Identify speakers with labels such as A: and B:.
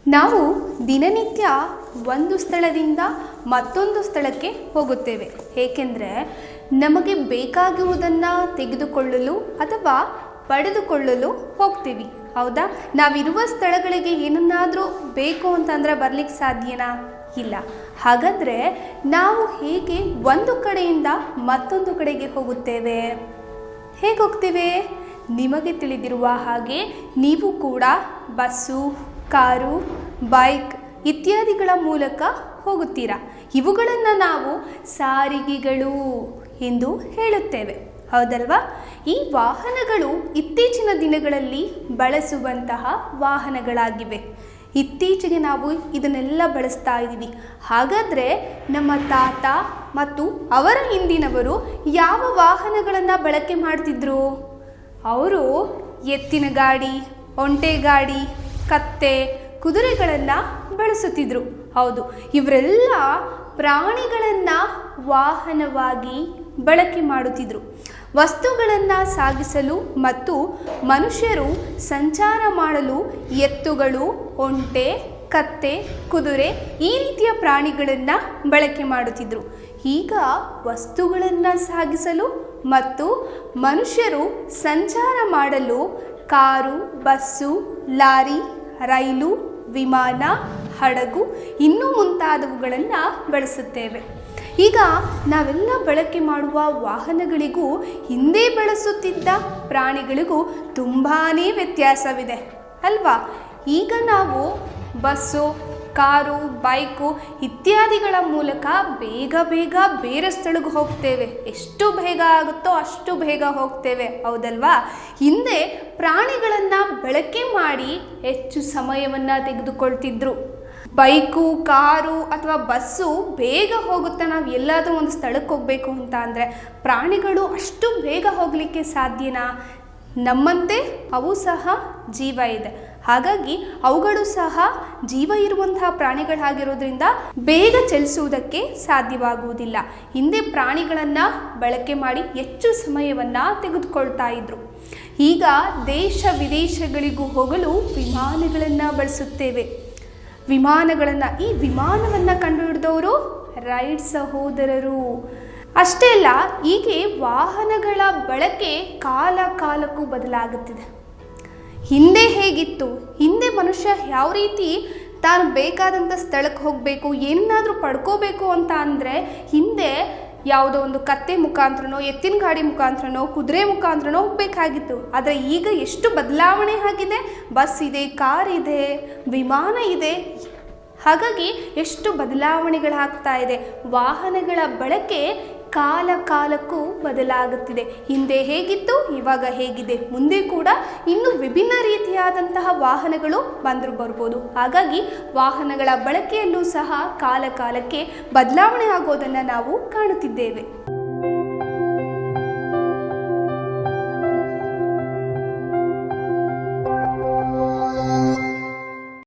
A: ನಾವು ದಿನನಿತ್ಯ ಒಂದು ಸ್ಥಳದಿಂದ ಮತ್ತೊಂದು ಸ್ಥಳಕ್ಕೆ ಹೋಗುತ್ತೇವೆ. ಏಕೆಂದರೆ ನಮಗೆ ಬೇಕಾಗುವುದನ್ನು ತೆಗೆದುಕೊಳ್ಳಲು ಅಥವಾ ಪಡೆದುಕೊಳ್ಳಲು ಹೋಗ್ತೀವಿ. ಹೌದಾ? ನಾವಿರುವ ಸ್ಥಳಗಳಿಗೆ ಏನನ್ನಾದರೂ ಬೇಕು ಅಂತಂದರೆ ಬರಲಿಕ್ಕೆ ಸಾಧ್ಯನಾ? ಇಲ್ಲ. ಹಾಗಾದರೆ ನಾವು ಹೇಗೆ ಒಂದು ಕಡೆಯಿಂದ ಮತ್ತೊಂದು ಕಡೆಗೆ ಹೋಗುತ್ತೇವೆ? ಹೇಗೆ ಹೋಗ್ತೇವೆ? ನಿಮಗೆ ತಿಳಿದಿರುವ ಹಾಗೆ ನೀವು ಕೂಡ ಬಸ್ಸು, ಕಾರು, ಬೈಕ್ ಇತ್ಯಾದಿಗಳ ಮೂಲಕ ಹೋಗುತ್ತೀರಾ. ಇವುಗಳನ್ನು ನಾವು ಸಾರಿಗೆಗಳು ಎಂದು ಹೇಳುತ್ತೇವೆ. ಹೌದಲ್ವಾ? ಈ ವಾಹನಗಳು ಇತ್ತೀಚಿನ ದಿನಗಳಲ್ಲಿ ಬಳಸುವಂತಹ ವಾಹನಗಳಾಗಿವೆ. ಇತ್ತೀಚೆಗೆ ನಾವು ಇದನ್ನೆಲ್ಲ ಬಳಸ್ತಾ ಇದ್ದೀವಿ. ಹಾಗಾದರೆ ನಮ್ಮ ತಾತ ಮತ್ತು ಅವರ ಹಿಂದಿನವರು ಯಾವ ವಾಹನಗಳನ್ನು ಬಳಕೆ ಮಾಡ್ತಿದ್ರು? ಅವರು ಎತ್ತಿನ ಗಾಡಿ, ಒಂಟೆ ಗಾಡಿ, ಕತ್ತೆ, ಕುದುರೆಗಳನ್ನು ಬಳಸುತ್ತಿದ್ದರು. ಹೌದು, ಇವರೆಲ್ಲ ಪ್ರಾಣಿಗಳನ್ನು ವಾಹನವಾಗಿ ಬಳಕೆ ಮಾಡುತ್ತಿದ್ದರು. ವಸ್ತುಗಳನ್ನು ಸಾಗಿಸಲು ಮತ್ತು ಮನುಷ್ಯರು ಸಂಚಾರ ಮಾಡಲು ಎತ್ತುಗಳು, ಒಂಟೆ, ಕತ್ತೆ, ಕುದುರೆ ಈ ರೀತಿಯ ಪ್ರಾಣಿಗಳನ್ನು ಬಳಕೆ ಮಾಡುತ್ತಿದ್ದರು. ಈಗ ವಸ್ತುಗಳನ್ನು ಸಾಗಿಸಲು ಮತ್ತು ಮನುಷ್ಯರು ಸಂಚಾರ ಮಾಡಲು ಕಾರು, ಬಸ್ಸು, ಲಾರಿ, ರೈಲು, ವಿಮಾನ, ಹಡಗು ಇನ್ನೂ ಮುಂತಾದವುಗಳನ್ನು ಬಳಸುತ್ತೇವೆ. ಈಗ ನಾವೆಲ್ಲ ಬಳಕೆ ಮಾಡುವ ವಾಹನಗಳಿಗೂ ಹಿಂದೆ ಬಳಸುತ್ತಿದ್ದ ಪ್ರಾಣಿಗಳಿಗೂ ತುಂಬಾ ವ್ಯತ್ಯಾಸವಿದೆ ಅಲ್ವಾ? ಈಗ ನಾವು ಬಸ್ಸು, ಕಾರು, ಬೈಕು ಇತ್ಯಾದಿಗಳ ಮೂಲಕ ಬೇಗ ಬೇರೆ ಸ್ಥಳಕ್ಕೆ ಹೋಗ್ತೇವೆ. ಎಷ್ಟು ಬೇಗ ಆಗುತ್ತೋ ಅಷ್ಟು ಬೇಗ ಹೋಗ್ತೇವೆ. ಹೌದಲ್ವಾ? ಹಿಂದೆ ಪ್ರಾಣಿಗಳನ್ನು ಬಳಕೆ ಮಾಡಿ ಹೆಚ್ಚು ಸಮಯವನ್ನು ತೆಗೆದುಕೊಳ್ತಿದ್ರು. ಬೈಕು, ಕಾರು ಅಥವಾ ಬಸ್ಸು ಬೇಗ ಹೋಗುತ್ತೆ. ನಾವು ಎಲ್ಲಾದರೂ ಒಂದು ಸ್ಥಳಕ್ಕೆ ಹೋಗಬೇಕು ಅಂತ ಅಂದರೆ ಪ್ರಾಣಿಗಳು ಅಷ್ಟು ಬೇಗ ಹೋಗಲಿಕ್ಕೆ ಸಾಧ್ಯನಾ? ನಮ್ಮಂತೆ ಅವು ಸಹ ಜೀವ ಇದೆ. ಹಾಗಾಗಿ ಅವುಗಳು ಸಹ ಜೀವ ಇರುವಂತಹ ಪ್ರಾಣಿಗಳಾಗಿರೋದ್ರಿಂದ ಬೇಗ ಚಲಿಸುವುದಕ್ಕೆ ಸಾಧ್ಯವಾಗುವುದಿಲ್ಲ. ಹಿಂದೆ ಪ್ರಾಣಿಗಳನ್ನು ಬಳಕೆ ಮಾಡಿ ಹೆಚ್ಚು ಸಮಯವನ್ನು ತೆಗೆದುಕೊಳ್ತಾ ಇದ್ರು. ಈಗ ದೇಶ ವಿದೇಶಗಳಿಗೂ ಹೋಗಲು ವಿಮಾನಗಳನ್ನು ಬಳಸುತ್ತೇವೆ. ಈ ವಿಮಾನವನ್ನು ಕಂಡುಹಿಡಿದವರು ರೈಟ್ ಸಹೋದರರು. ಅಷ್ಟೇ ಅಲ್ಲ, ಹೀಗೆ ವಾಹನಗಳ ಬಳಕೆ ಕಾಲಕ್ಕೂ ಬದಲಾಗುತ್ತಿದೆ. ಹಿಂದೆ ಹೇಗಿತ್ತು? ಹಿಂದೆ ಮನುಷ್ಯ ಯಾವ ರೀತಿ ತಾನು ಬೇಕಾದಂಥ ಸ್ಥಳಕ್ಕೆ ಹೋಗಬೇಕು, ಏನಾದರೂ ಪಡ್ಕೋಬೇಕು ಅಂತ ಅಂದರೆ ಹಿಂದೆ ಯಾವುದೋ ಒಂದು ಕತ್ತೆ ಮುಖಾಂತರನೋ, ಎತ್ತಿನ ಗಾಡಿ ಮುಖಾಂತರನೋ, ಕುದುರೆ ಮುಖಾಂತರನೋ ಹೋಗಬೇಕಾಗಿತ್ತು. ಆದರೆ ಈಗ ಎಷ್ಟು ಬದಲಾವಣೆ ಆಗಿದೆ. ಬಸ್ ಇದೆ, ಕಾರ್ ಇದೆ, ವಿಮಾನ ಇದೆ. ಹಾಗಾಗಿ ಎಷ್ಟು ಬದಲಾವಣೆಗಳಾಗ್ತಾ ಇದೆ. ವಾಹನಗಳ ಬಳಕೆ ಕಾಲಕ್ಕೂ ಬದಲಾಗುತ್ತಿದೆ. ಹಿಂದೆ ಹೇಗಿತ್ತು, ಇವಾಗ ಹೇಗಿದೆ, ಮುಂದೆ ಕೂಡ ಇನ್ನೂ ವಿಭಿನ್ನ ರೀತಿಯಾದಂತಹ ವಾಹನಗಳು ಬರ್ಬೋದು. ಹಾಗಾಗಿ ವಾಹನಗಳ ಬಳಕೆಯಲ್ಲೂ ಸಹ ಕಾಲಕ್ಕೆ ಬದಲಾವಣೆ ಆಗೋದನ್ನು ನಾವು ಕಾಣುತ್ತಿದ್ದೇವೆ.